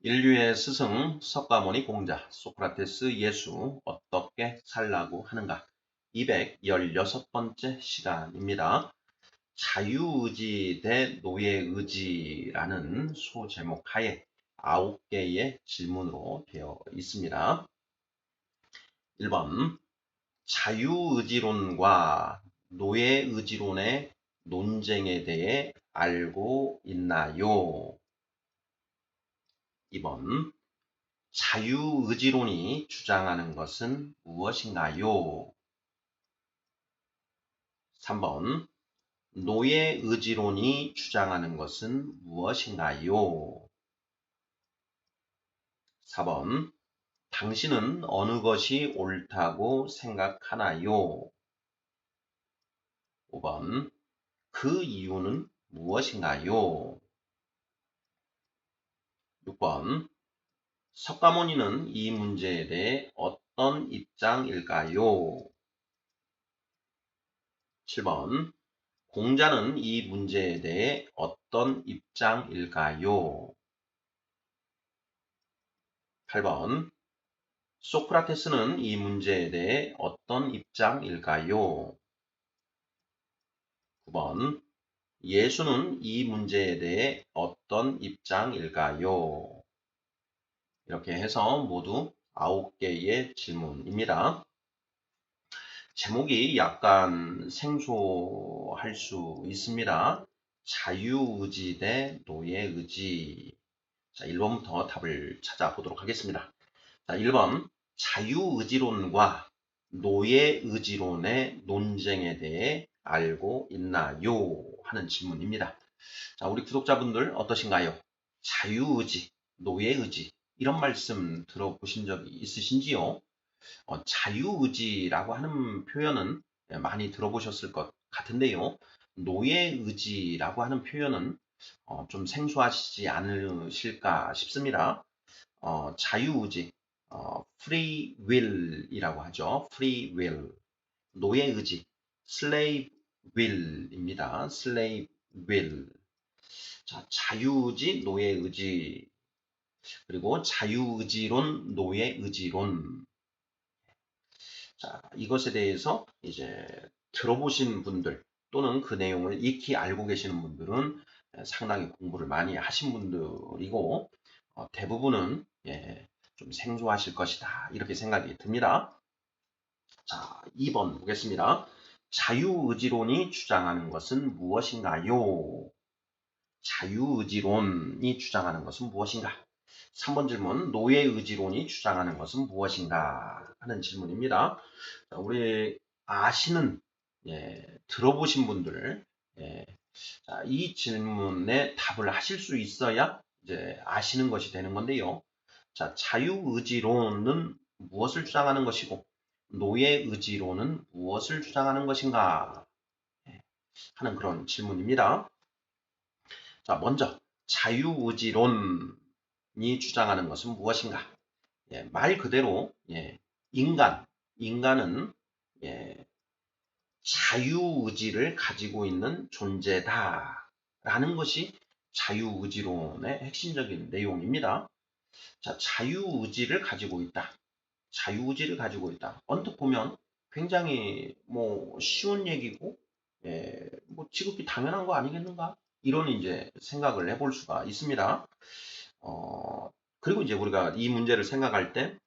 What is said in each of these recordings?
인류의 스승 석가모니 공자 소크라테스 예수 어떻게 살라고 하는가 216번째 시간입니다. 자유의지 대 노예의지라는 소제목 하에 9개의 질문으로 되어 있습니다. 1번 자유의지론과 노예의지론의 논쟁에 대해 알고 있나요? 2번 자유의지론이 주장하는 것은 무엇인가요? 3번 노예의지론이 주장하는 것은 무엇인가요? 4번 당신은 어느 것이 옳다고 생각하나요? 5번 그 이유는 무엇인가요? 6번 석가모니는 이 문제에 대해 어떤 입장일까요? 7번 공자는 이 문제에 대해 어떤 입장일까요? 8번 소크라테스는 이 문제에 대해 어떤 입장일까요? 9번 예수는 이 문제에 대해 어떤 입장일까요? 이렇게 해서 모두 9개의 질문입니다. 제목이 약간 생소할 수 있습니다. 자유의지 대 노예의지. 자, 1번부터 답을 찾아보도록 하겠습니다. 자, 1번 자유의지론과 노예의지론의 논쟁에 대해 알고 있나요? 하는 질문입니다. 자, 우리 구독자분들 어떠신가요? 자유의지, 노예의지 이런 말씀 들어보신 적이 있으신지요? 자유의지라고 하는 표현은 많이 들어보셨을 것 같은데요. 노예의지라고 하는 표현은 좀 생소하시지 않으실까 싶습니다. 자유의지, free will이라고 하죠. free will. 노예의지, slave will입니다. slave will. 자, 자유의지, 노예의지, 그리고 자유의지론, 노예의지론. 자, 이것에 대해서 이제 들어보신 분들 또는 그 내용을 익히 알고 계시는 분들은 상당히 공부를 많이 하신 분들이고 대부분은 좀 생소하실 것이다 이렇게 생각이 듭니다. 자, 2번 보겠습니다. 자유의지론이 주장하는 것은 무엇인가요? 자유의지론이 주장하는 것은 무엇인가? 3번 질문, 노예의지론이 주장하는 것은 무엇인가? 하는 질문입니다. 자, 우리 아시는, 들어보신 분들, 자, 이 질문에 답을 하실 수 있어야 이제 아시는 것이 되는 건데요. 자, 자유의지론은 무엇을 주장하는 것이고, 노예의지론은 무엇을 주장하는 것인가? 하는 그런 질문입니다. 자, 먼저 자유의지론이 주장하는 것은 무엇인가? 말 그대로 인간은 자유의지를 가지고 있는 존재다라는 것이 자유의지론의 핵심적인 내용입니다. 자, 자유의지를 가지고 있다. 자유의지를 가지고 있다. 언뜻 보면 굉장히 뭐 쉬운 얘기고, 뭐 지극히 당연한 거 아니겠는가? 이런 이제 생각을 해볼 수가 있습니다. 그리고 이제 우리가 이 문제를 생각할 때,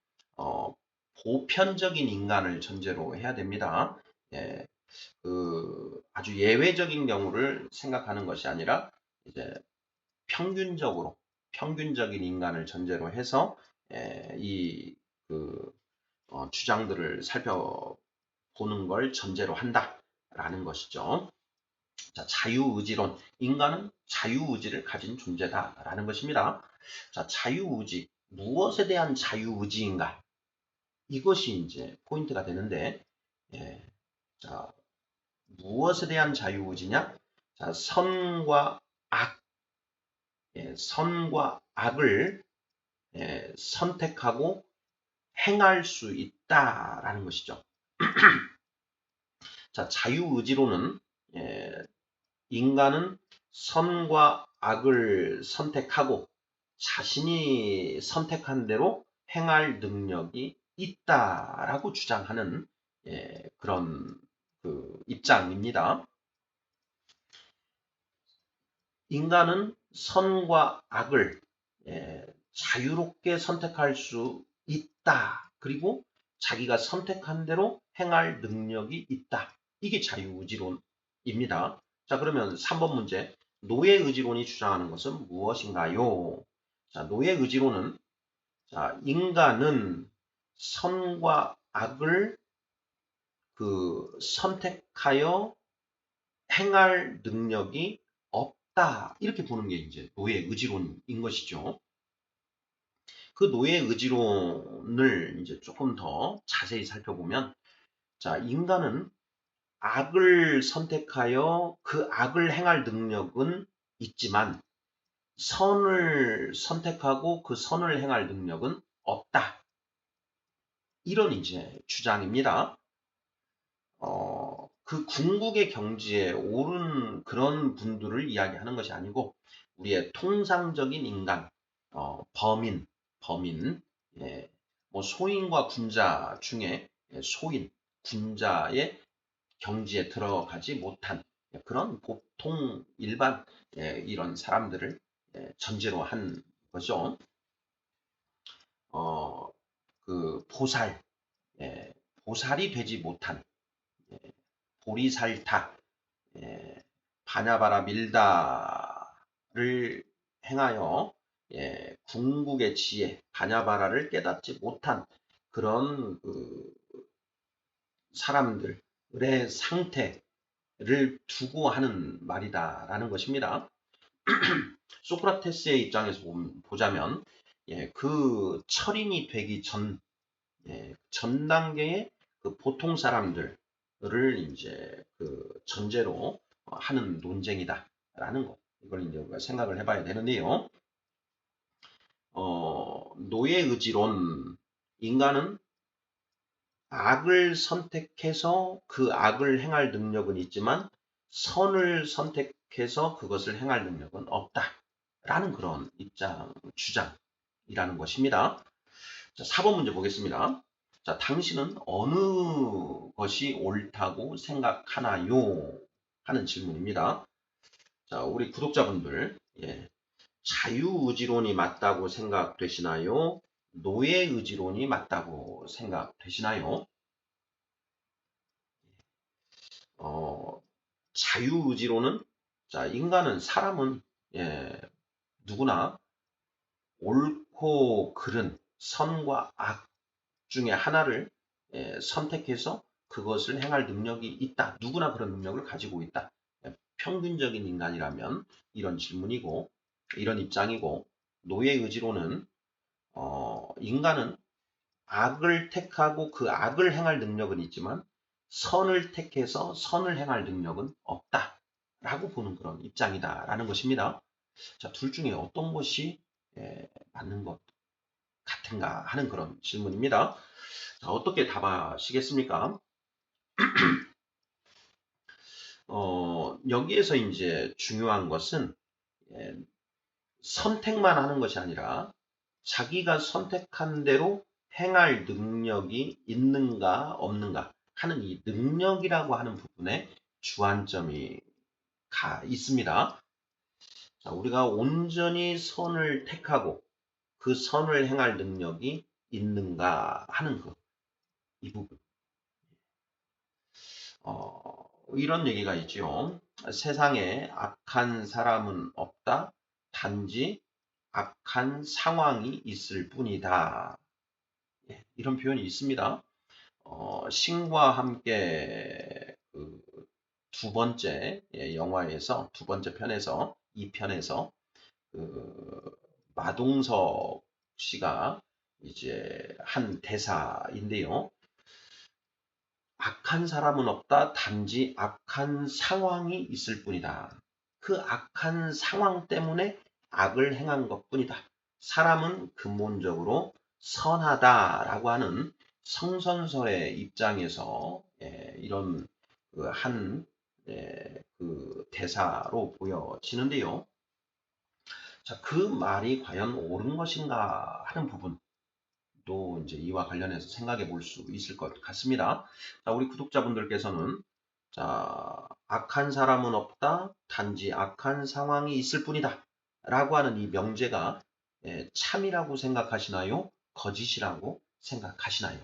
보편적인 인간을 전제로 해야 됩니다. 예, 아주 예외적인 경우를 생각하는 것이 아니라, 이제 평균적인 인간을 전제로 해서, 이, 주장들을 살펴보는 걸 전제로 한다라는 것이죠. 자, 자유의지론. 인간은 자유의지를 가진 존재다라는 것입니다. 자, 자유의지. 무엇에 대한 자유의지인가? 이것이 이제 포인트가 되는데, 예, 자, 무엇에 대한 자유의지냐? 자, 선과 악, 선과 악을 선택하고 행할 수 있다라는 것이죠. 자, 자유의지로는 인간은 선과 악을 선택하고 자신이 선택한 대로 행할 능력이 있다라고 주장하는 그런 그 입장입니다. 인간은 선과 악을 자유롭게 선택할 수 있다. 그리고 자기가 선택한 대로 행할 능력이 있다. 이게 자유의지론입니다. 자, 그러면 3번 문제. 노예의지론이 주장하는 것은 무엇인가요? 자, 노예의지론은 자, 인간은 선과 악을 선택하여 행할 능력이 없다. 이렇게 보는 게 이제 노예 의지론인 것이죠. 그 노예 의지론을 이제 조금 더 자세히 살펴보면, 자, 인간은 악을 선택하여 그 악을 행할 능력은 있지만, 선을 선택하고 그 선을 행할 능력은 없다. 이런 이제 주장입니다. 그 궁극의 경지에 오른 그런 분들을 이야기하는 것이 아니고 우리의 통상적인 인간, 범인, 예, 뭐 소인과 군자 중에 소인, 군자의 경지에 들어가지 못한 그런 보통 일반 이런 사람들을 전제로 한 거죠. 그 보살이 되지 못한 보리살타, 바냐바라 밀다를 행하여 궁극의 지혜, 바냐바라를 깨닫지 못한 그런 그 사람들의 상태를 두고 하는 말이다라는 것입니다. 소크라테스의 입장에서 보자면 그 철인이 되기 전 단계의 그 보통 사람들을 이제 그 전제로 하는 논쟁이다라는 거. 이걸 이제 우리가 생각을 해봐야 되는데요. 노예 의지론, 인간은 악을 선택해서 그 악을 행할 능력은 있지만 선을 선택해서 그것을 행할 능력은 없다라는 그런 주장이라는 것입니다. 자, 4번 문제 보겠습니다. 자, 당신은 어느 것이 옳다고 생각하나요? 하는 질문입니다. 자, 우리 구독자분들, 자유의지론이 맞다고 생각되시나요? 노예의지론이 맞다고 생각되시나요? 자유의지론은, 자, 사람은, 누구나 옳고 그른, 선과 악 중에 하나를 선택해서 그것을 행할 능력이 있다. 누구나 그런 능력을 가지고 있다. 평균적인 인간이라면 이런 질문이고, 이런 입장이고, 노예의지로는 인간은 악을 택하고 그 악을 행할 능력은 있지만 선을 택해서 선을 행할 능력은 없다. 라고 보는 그런 입장이다라는 것입니다. 자, 둘 중에 어떤 것이 맞는 것 같은가 하는 그런 질문입니다. 자, 어떻게 답하시겠습니까? 여기에서 이제 중요한 것은 예, 선택만 하는 것이 아니라 자기가 선택한 대로 행할 능력이 있는가 없는가 하는 이 능력이라고 하는 부분에 주안점이 있습니다. 자, 우리가 온전히 선을 택하고 그 선을 행할 능력이 있는가 하는 이 부분. 이런 얘기가 있죠. 세상에 악한 사람은 없다. 단지 악한 상황이 있을 뿐이다. 이런 표현이 있습니다. 신과 함께 두 번째 영화에서 두 번째 편에서 이 편에서 마동석 씨가 이제 한 대사인데요. 악한 사람은 없다. 단지 악한 상황이 있을 뿐이다. 그 악한 상황 때문에 악을 행한 것뿐이다. 사람은 근본적으로 선하다라고 하는 성선설의 입장에서 이런 한 대사로 보여지는데요. 자, 그 말이 과연 옳은 것인가 하는 부분도 이제 이와 관련해서 생각해 볼 수 있을 것 같습니다. 자, 우리 구독자분들께서는 자, 악한 사람은 없다. 단지 악한 상황이 있을 뿐이다. 라고 하는 이 명제가 참이라고 생각하시나요? 거짓이라고 생각하시나요?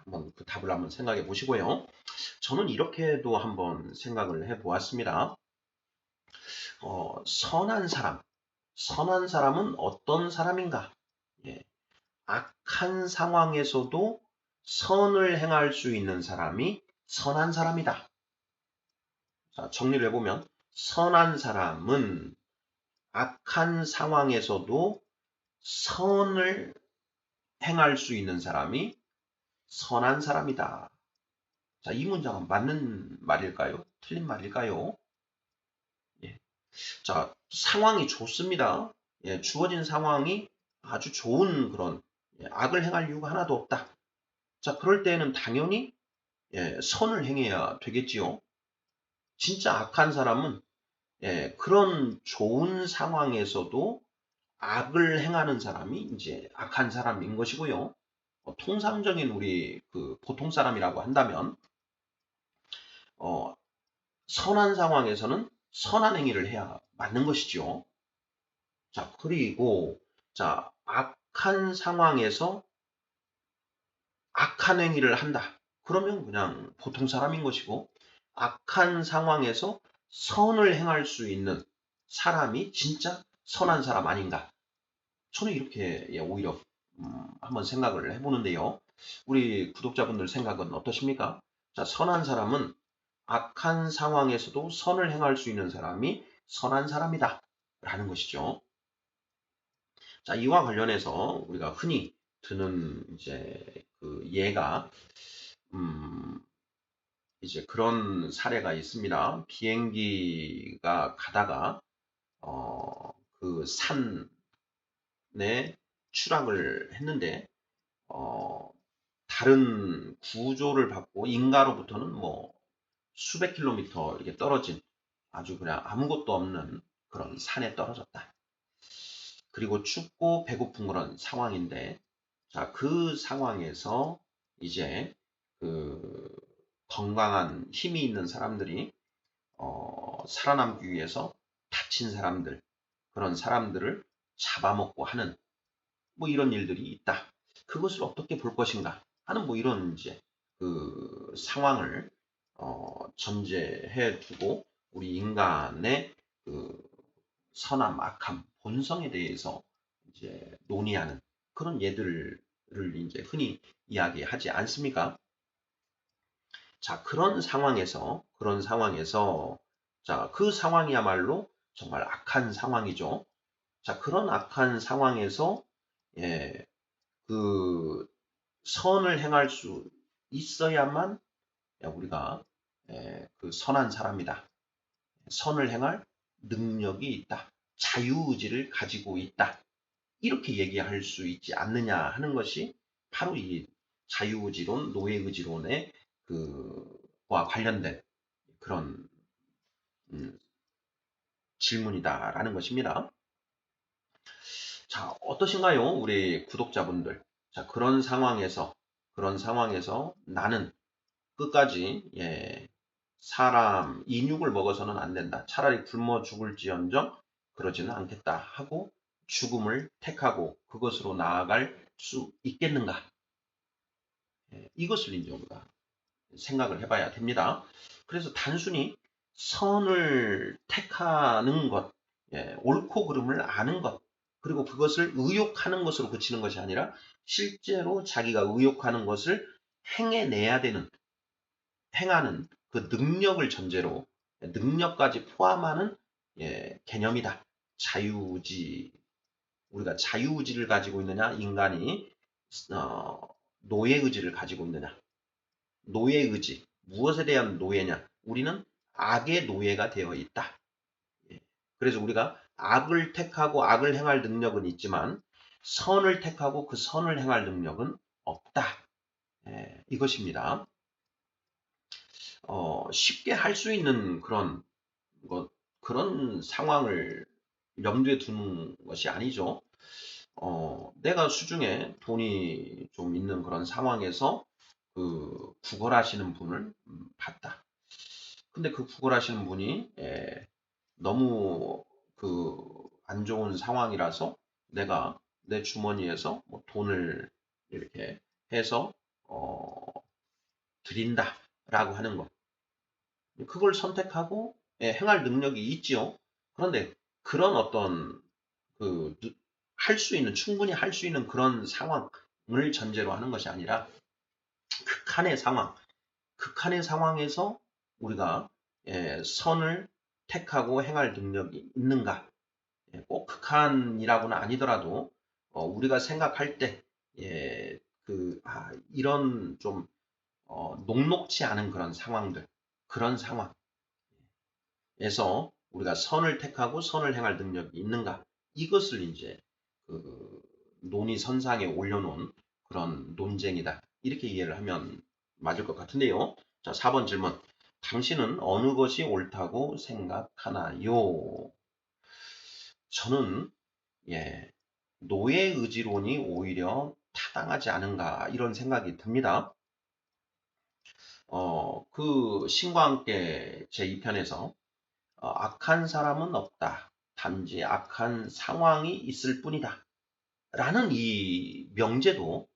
한번 그 답을 한번 생각해 보시고요. 저는 이렇게도 한번 생각을 해 보았습니다. 선한 사람은 어떤 사람인가? 예, 악한 상황에서도 선을 행할 수 있는 사람이 선한 사람이다. 자, 정리를 해보면 선한 사람은 악한 상황에서도 선을 행할 수 있는 사람이 선한 사람이다. 자, 이 문장은 맞는 말일까요? 틀린 말일까요? 예. 자, 상황이 좋습니다. 예, 주어진 상황이 아주 좋은 그런 악을 행할 이유가 하나도 없다. 자, 그럴 때에는 당연히 선을 행해야 되겠지요. 진짜 악한 사람은 그런 좋은 상황에서도 악을 행하는 사람이 이제 악한 사람인 것이고요. 통상적인 우리 그 보통 사람이라고 한다면 어, 선한 상황에서는 선한 행위를 해야 맞는 것이죠. 자, 그리고 자, 악한 상황에서 악한 행위를 한다. 그러면 그냥 보통 사람인 것이고 악한 상황에서 선을 행할 수 있는 사람이 진짜 선한 사람 아닌가? 저는 이렇게 오히려 한번 생각을 해보는데요. 우리 구독자분들 생각은 어떠십니까? 자, 선한 사람은 악한 상황에서도 선을 행할 수 있는 사람이 선한 사람이다. 라는 것이죠. 자, 이와 관련해서 우리가 흔히 드는 이제 그 예가 이제 그런 사례가 있습니다. 비행기가 가다가 그 산에 추락을 했는데 다른 구조를 받고 인가로부터는 뭐 수백 킬로미터 이렇게 떨어진 아주 그냥 아무것도 없는 그런 산에 떨어졌다. 그리고 춥고 배고픈 그런 상황인데, 자, 그 상황에서 이제 그 건강한 힘이 있는 사람들이 살아남기 위해서 다친 사람들, 그런 사람들을 잡아먹고 하는 뭐 이런 일들이 있다. 그것을 어떻게 볼 것인가 하는 뭐 이런 이제 그 상황을 전제해 두고 우리 인간의 그 선함, 악함, 본성에 대해서 이제 논의하는 그런 예들을 이제 흔히 이야기하지 않습니까? 자, 그런 상황에서, 자, 그 상황이야말로 정말 악한 상황이죠. 자, 그런 악한 상황에서, 예, 그 선을 행할 수 있어야만 우리가 그 선한 사람이다. 선을 행할 능력이 있다. 자유의지를 가지고 있다. 이렇게 얘기할 수 있지 않느냐 하는 것이 바로 이 자유의지론, 노예의지론의 그와 관련된 그런 질문이다라는 것입니다. 자, 어떠신가요? 우리 구독자분들. 자, 그런 상황에서 나는 끝까지 사람 인육을 먹어서는 안 된다. 차라리 굶어 죽을지언정 그러지는 않겠다 하고 죽음을 택하고 그것으로 나아갈 수 있겠는가? 이것을 이제 우리가 생각을 해봐야 됩니다. 그래서 단순히 선을 택하는 것, 옳고 그름을 아는 것, 그리고 그것을 의욕하는 것으로 그치는 것이 아니라 실제로 자기가 의욕하는 것을 행하는 그 능력을 전제로 능력까지 포함하는 개념이다. 자유의지, 우리가 자유의지를 가지고 있느냐, 인간이 노예의지를 가지고 있느냐. 노예의지, 무엇에 대한 노예냐? 우리는 악의 노예가 되어 있다. 그래서 우리가 악을 택하고 악을 행할 능력은 있지만 선을 택하고 그 선을 행할 능력은 없다. 이것입니다. 쉽게 할 수 있는 그런 상황을 염두에 두는 것이 아니죠. 내가 수중에 돈이 좀 있는 그런 상황에서 구걸하시는 분을 봤다. 근데 그 구걸하시는 분이 너무 안 좋은 상황이라서 내가 내 주머니에서 뭐 돈을 이렇게 해서 드린다라고 하는 것. 그걸 선택하고 행할 능력이 있지요. 그런데 그런 어떤 할 수 있는, 충분히 할 수 있는 그런 상황을 전제로 하는 것이 아니라 극한의 상황, 극한의 상황에서 우리가 선을 택하고 행할 능력이 있는가? 꼭 극한이라고는 아니더라도 우리가 생각할 때 이런 좀 녹록지 않은 그런 상황들, 그런 상황에서 우리가 선을 택하고 선을 행할 능력이 있는가? 이것을 이제 그 논의선상에 올려놓은 그런 논쟁이다. 이렇게 이해를 하면 맞을 것 같은데요. 자, 4번 질문. 당신은 어느 것이 옳다고 생각하나요? 저는 노예 의지론이 오히려 타당하지 않은가 이런 생각이 듭니다. 신과 함께 제2편에서 악한 사람은 없다. 단지 악한 상황이 있을 뿐이다. 라는 이 명제도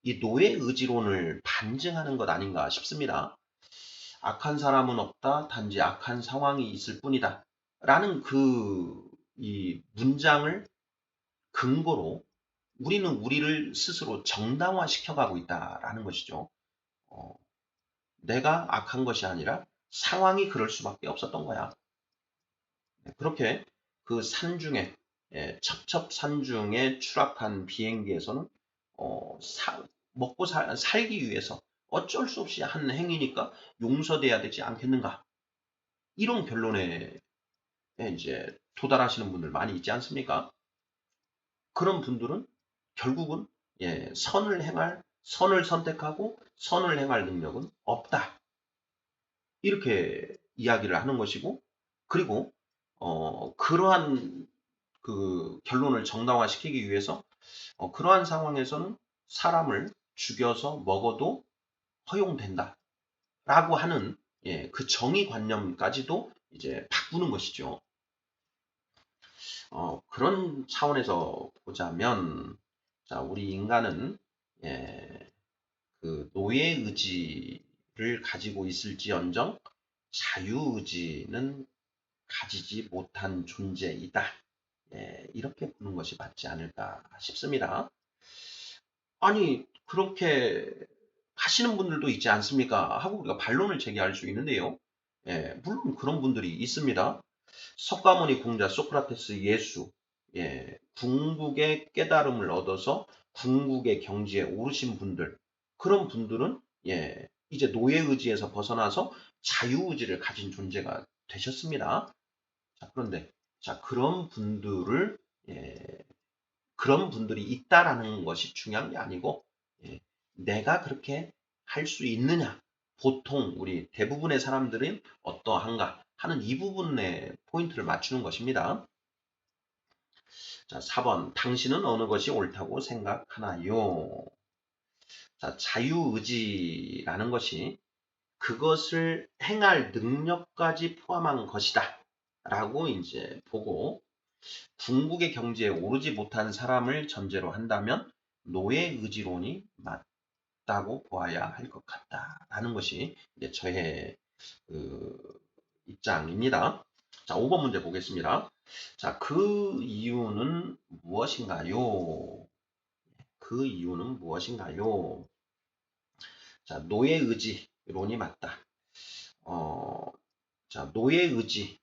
이 노예 의지론을 반증하는 것 아닌가 싶습니다. 악한 사람은 없다. 단지 악한 상황이 있을 뿐이다. 라는 이 문장을 근거로 우리는 우리를 스스로 정당화시켜가고 있다라는 것이죠. 내가 악한 것이 아니라 상황이 그럴 수밖에 없었던 거야. 그렇게 그 산중에 첩첩산중에 추락한 비행기에서는 먹고 살기 위해서 어쩔 수 없이 한 행위니까 용서돼야 되지 않겠는가? 이런 결론에 이제 도달하시는 분들 많이 있지 않습니까? 그런 분들은 결국은 선을 선택하고 선을 행할 능력은 없다. 이렇게 이야기를 하는 것이고, 그리고 그러한 결론을 정당화시키기 위해서 그러한 상황에서는 사람을 죽여서 먹어도 허용된다라고 하는 그 정의관념까지도 이제 바꾸는 것이죠. 그런 차원에서 보자면, 자, 우리 인간은 노예 의지를 가지고 있을지언정 자유의지는 가지지 못한 존재이다. 이렇게 보는 것이 맞지 않을까 싶습니다. 아니, 그렇게 하시는 분들도 있지 않습니까? 하고 우리가 반론을 제기할 수 있는데요. 물론 그런 분들이 있습니다. 석가모니 공자, 소크라테스, 예수, 궁극의 깨달음을 얻어서 궁극의 경지에 오르신 분들, 그런 분들은 이제 노예의지에서 벗어나서 자유의지를 가진 존재가 되셨습니다. 자, 그런데 그런 분들이 있다라는 것이 중요한 게 아니고 내가 그렇게 할 수 있느냐, 보통 우리 대부분의 사람들은 어떠한가 하는 이 부분에 포인트를 맞추는 것입니다. 자, 4번. 당신은 어느 것이 옳다고 생각하나요? 자, 자유의지라는 것이 그것을 행할 능력까지 포함한 것이다. 라고 이제 보고 궁극의 경지에 오르지 못한 사람을 전제로 한다면 노예의지론이 맞다고 보아야 할 것 같다라는 것이 이제 저의 입장입니다. 자, 5번 문제 보겠습니다. 자, 그 이유는 무엇인가요? 그 이유는 무엇인가요? 자, 노예의지론이 맞다. 자, 노예의지.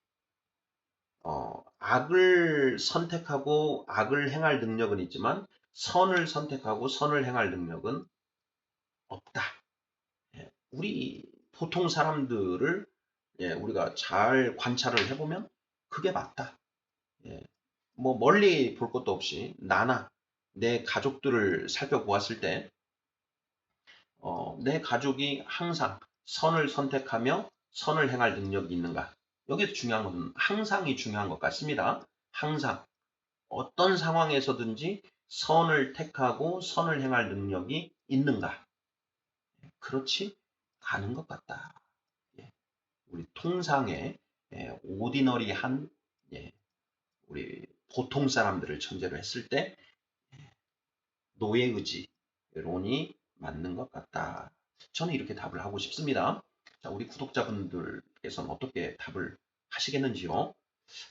악을 선택하고 악을 행할 능력은 있지만 선을 선택하고 선을 행할 능력은 없다. 우리 보통 사람들을 우리가 잘 관찰을 해보면 그게 맞다. 뭐 멀리 볼 것도 없이 나나 내 가족들을 살펴보았을 때 내 가족이 항상 선을 선택하며 선을 행할 능력이 있는가? 여기서 중요한 것은 항상이 중요한 것 같습니다. 항상 어떤 상황에서든지 선을 택하고 선을 행할 능력이 있는가? 그렇지 않은 것 같다. 예, 우리 통상의 오디너리한 우리 보통 사람들을 전제로 했을 때 노예의지론이 맞는 것 같다. 저는 이렇게 답을 하고 싶습니다. 자, 우리 구독자분들께서는 어떻게 답을 하시겠는지요?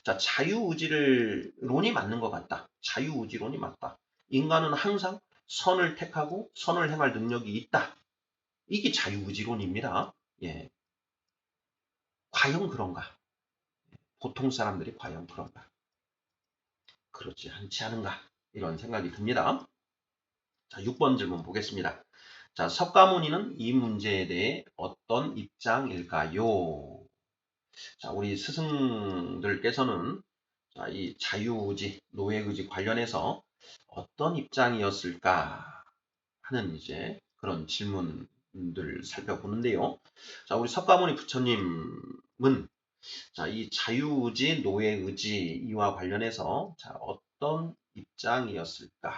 자, 자유의지론이 맞는 것 같다. 자유의지론이 맞다. 인간은 항상 선을 택하고 선을 행할 능력이 있다. 이게 자유의지론입니다. 예, 과연 그런가? 보통 사람들이 과연 그런가? 그렇지 않지 않은가? 이런 생각이 듭니다. 자, 6번 질문 보겠습니다. 자, 석가모니는 이 문제에 대해 어떤 입장일까요? 자, 우리 스승들께서는 자, 이 자유의지, 노예의지 관련해서 어떤 입장이었을까 하는 이제 그런 질문들 살펴보는데요. 자, 우리 석가모니 부처님은 자, 이 자유의지, 노예의지 이와 관련해서 자, 어떤 입장이었을까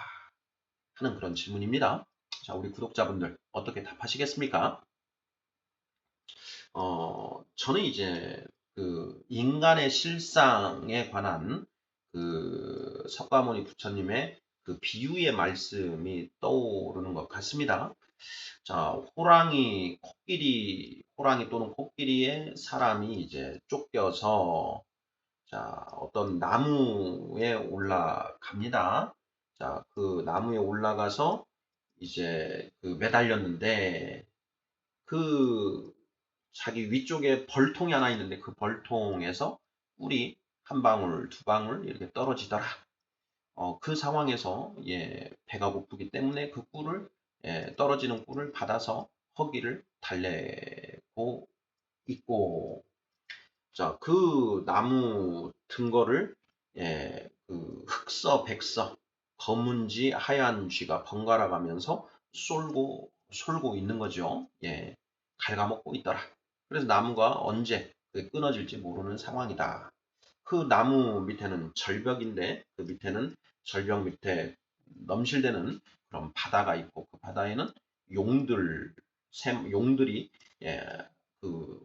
하는 그런 질문입니다. 자, 우리 구독자분들 어떻게 답하시겠습니까? 저는 이제 그 인간의 실상에 관한 그 석가모니 부처님의 그 비유의 말씀이 떠오르는 것 같습니다. 자, 호랑이 또는 코끼리에 사람이 이제 쫓겨서 자, 어떤 나무에 올라갑니다. 자, 그 나무에 올라가서 이제 그 매달렸는데 그 자기 위쪽에 벌통이 하나 있는데 그 벌통에서 꿀이 한 방울, 두 방울 이렇게 떨어지더라. 그 상황에서 예, 배가 고프기 때문에 그 꿀을 떨어지는 꿀을 받아서 허기를 달래고 있고 자, 그 나무 든 거를 그 흑서, 백서, 검은지, 하얀 쥐가 번갈아 가면서 쏠고 있는 거죠. 예, 갉아먹고 있더라. 그래서 나무가 언제 끊어질지 모르는 상황이다. 그 나무 밑에는 절벽인데 그 밑에는 절벽 밑에 넘실대는 그런 바다가 있고 그 바다에는 용들이 예, 그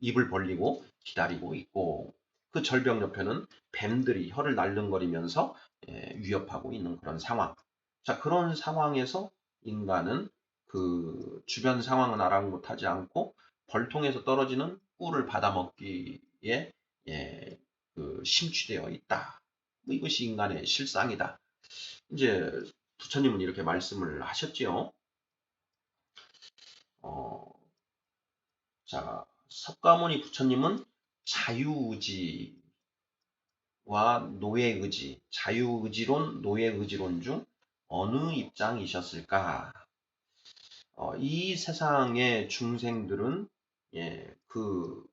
입을 벌리고 기다리고 있고 그 절벽 옆에는 뱀들이 혀를 날름거리면서 위협하고 있는 그런 상황. 자, 그런 상황에서 인간은 그 주변 상황은 아랑곳하지 않고 벌통에서 떨어지는 꿀을 받아먹기에 그 심취되어 있다. 뭐 이것이 인간의 실상이다. 이제 부처님은 이렇게 말씀을 하셨지요. 어, 자, 석가모니 부처님은 자유의지와 노예의지, 자유의지론, 노예의지론 중 어느 입장이셨을까? 이 세상의 중생들은 그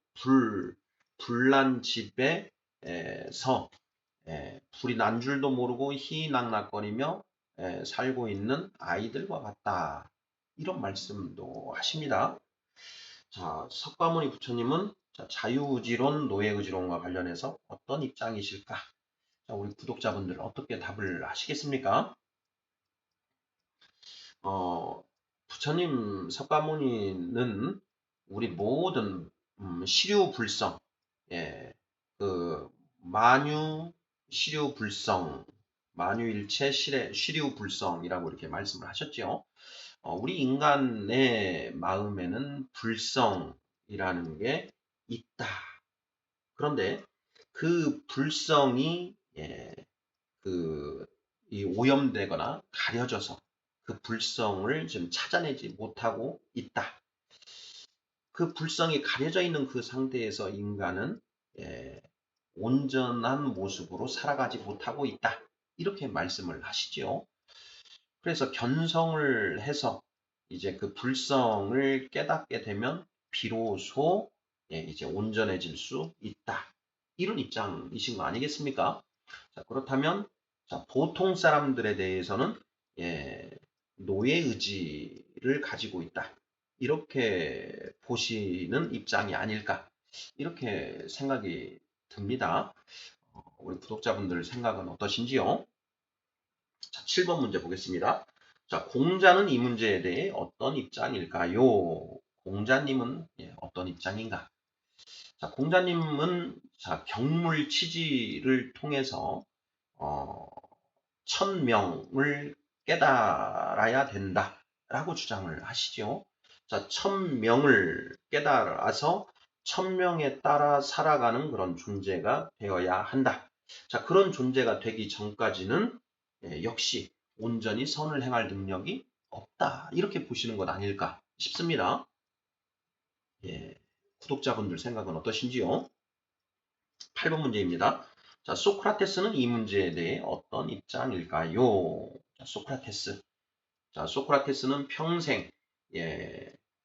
불난 집에서 불이 난 줄도 모르고 희낙낙거리며 살고 있는 아이들과 같다. 이런 말씀도 하십니다. 자, 석가모니 부처님은 자, 자유의지론, 노예의지론과 관련해서 어떤 입장이실까? 자, 우리 구독자분들 어떻게 답을 하시겠습니까? 어, 부처님 석가모니는 우리 모든 시류불성, 예, 그 만유 시류불성, 만유일체 시류불성이라고 이렇게 말씀을 하셨죠. 우리 인간의 마음에는 불성이라는 게 있다. 그런데 그 불성이 이 오염되거나 가려져서 그 불성을 좀 찾아내지 못하고 있다. 그 불성이 가려져 있는 그 상태에서 인간은 예, 온전한 모습으로 살아가지 못하고 있다. 이렇게 말씀을 하시죠. 그래서 견성을 해서 이제 그 불성을 깨닫게 되면 비로소 이제 온전해질 수 있다. 이런 입장이신 거 아니겠습니까? 자, 그렇다면 자, 보통 사람들에 대해서는 예, 노예 의지를 가지고 있다. 이렇게 보시는 입장이 아닐까. 이렇게 생각이 듭니다. 우리 구독자분들 생각은 어떠신지요? 자, 7번 문제 보겠습니다. 자, 공자는 이 문제에 대해 어떤 입장일까요? 공자님은 어떤 입장인가? 자, 공자님은 자, 경물치지를 통해서 어, 천명을 깨달아야 된다라고 주장을 하시죠. 자, 천명을 깨달아서 천명에 따라 살아가는 그런 존재가 되어야 한다. 자, 그런 존재가 되기 전까지는 역시 온전히 선을 행할 능력이 없다. 이렇게 보시는 것 아닐까 싶습니다. 예, 구독자분들 생각은 어떠신지요? 8번 문제입니다. 자, 소크라테스는 이 문제에 대해 어떤 입장일까요? 자, 소크라테스. 자, 소크라테스는 평생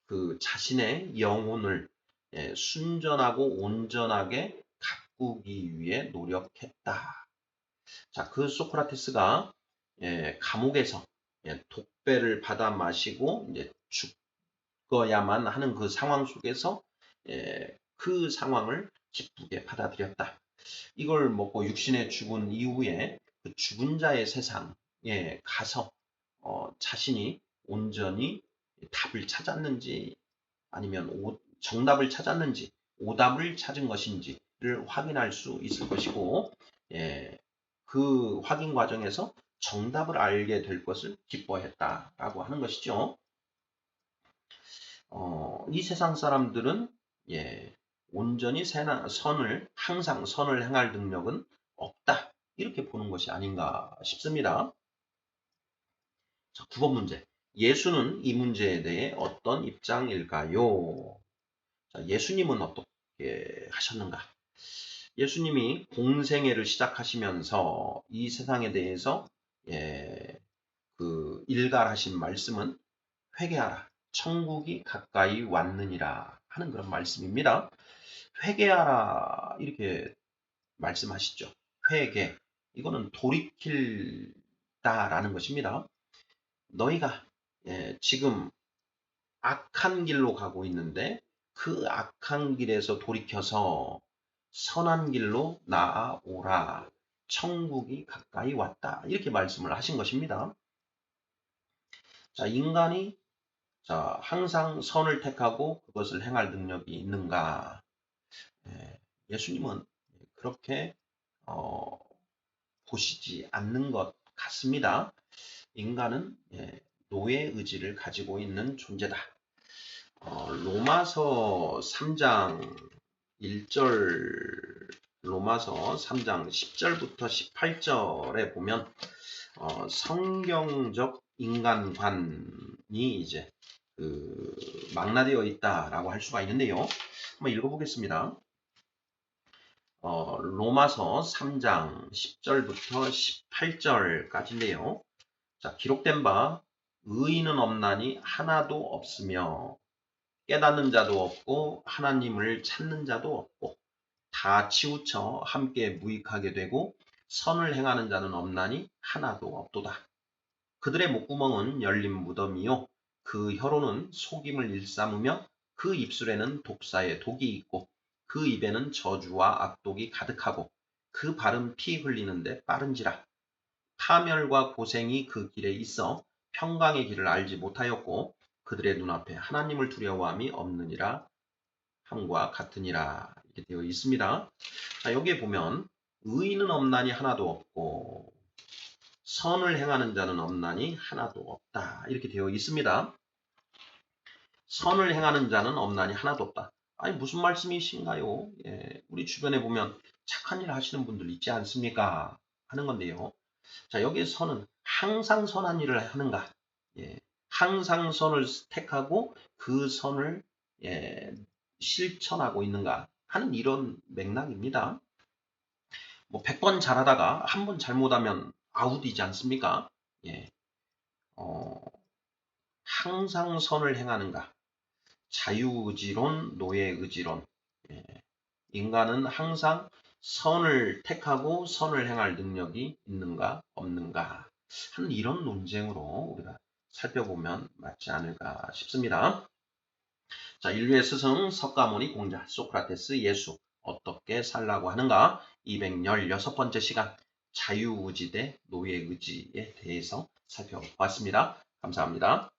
그 자신의 영혼을 순전하고 온전하게 가꾸기 위해 노력했다. 자, 그 소크라테스가 감옥에서 독배를 받아 마시고 이제 죽어야만 하는 그 상황 속에서 그 상황을 기쁘게 받아들였다. 이걸 먹고 육신에 죽은 이후에 그 죽은 자의 세상에 가서 자신이 온전히 답을 찾았는지 아니면 정답을 찾았는지 오답을 찾은 것인지를 확인할 수 있을 것이고 그 확인 과정에서 정답을 알게 될 것을 기뻐했다라고 하는 것이죠. 이 세상 사람들은 온전히 항상 선을 행할 능력은 없다. 이렇게 보는 것이 아닌가 싶습니다. 자, 9번 문제. 예수는 이 문제에 대해 어떤 입장일까요? 자, 예수님은 어떻게 하셨는가? 예수님이 공생애를 시작하시면서 이 세상에 대해서 그 일갈하신 말씀은 회개하라. 천국이 가까이 왔느니라 하는 그런 말씀입니다. 회개하라 이렇게 말씀하시죠. 회개. 이거는 돌이킬다라는 것입니다. 너희가 지금 악한 길로 가고 있는데 그 악한 길에서 돌이켜서 선한 길로 나아오라. 천국이 가까이 왔다. 이렇게 말씀을 하신 것입니다. 자, 인간이 항상 선을 택하고 그것을 행할 능력이 있는가? 예수님은 그렇게 보시지 않는 것 같습니다. 인간은 노예 의지를 가지고 있는 존재다. 로마서 3장 1절, 로마서 3장 10절부터 18절에 보면 성경적 인간관이 이제 망라되어 있다라고 할 수가 있는데요. 한번 읽어보겠습니다. 로마서 3장 10절부터 18절까지인데요. 자, 기록된 바 의인은 없나니 하나도 없으며 깨닫는 자도 없고 하나님을 찾는 자도 없고 다 치우쳐 함께 무익하게 되고 선을 행하는 자는 없나니 하나도 없도다. 그들의 목구멍은 열린 무덤이요 그 혀로는 속임을 일삼으며 그 입술에는 독사의 독이 있고 그 입에는 저주와 악독이 가득하고 그 발은 피 흘리는데 빠른지라. 파멸과 고생이 그 길에 있어 평강의 길을 알지 못하였고 그들의 눈앞에 하나님을 두려워함이 없느니라 함과 같으니라. 이렇게 되어 있습니다. 자, 여기에 보면 의인은 없나니 하나도 없고 선을 행하는 자는 없나니 하나도 없다. 이렇게 되어 있습니다. 선을 행하는 자는 없나니 하나도 없다. 아니 무슨 말씀이신가요? 우리 주변에 보면 착한 일 하시는 분들 있지 않습니까? 하는 건데요. 자, 여기서는 항상 선한 일을 하는가? 항상 선을 택하고 그 선을 실천하고 있는가 하는 이런 맥락입니다. 뭐 100번 잘하다가 한 번 잘못하면 아웃이지 않습니까? 항상 선을 행하는가? 자유의지론, 노예의지론. 인간은 항상 선을 택하고 선을 행할 능력이 있는가 없는가 하는 이런 논쟁으로 우리가 살펴보면 맞지 않을까 싶습니다. 자, 인류의 스승 석가모니 공자 소크라테스 예수 어떻게 살라고 하는가 216번째 시간 자유의지 대 노예의지에 대해서 살펴봤습니다. 감사합니다.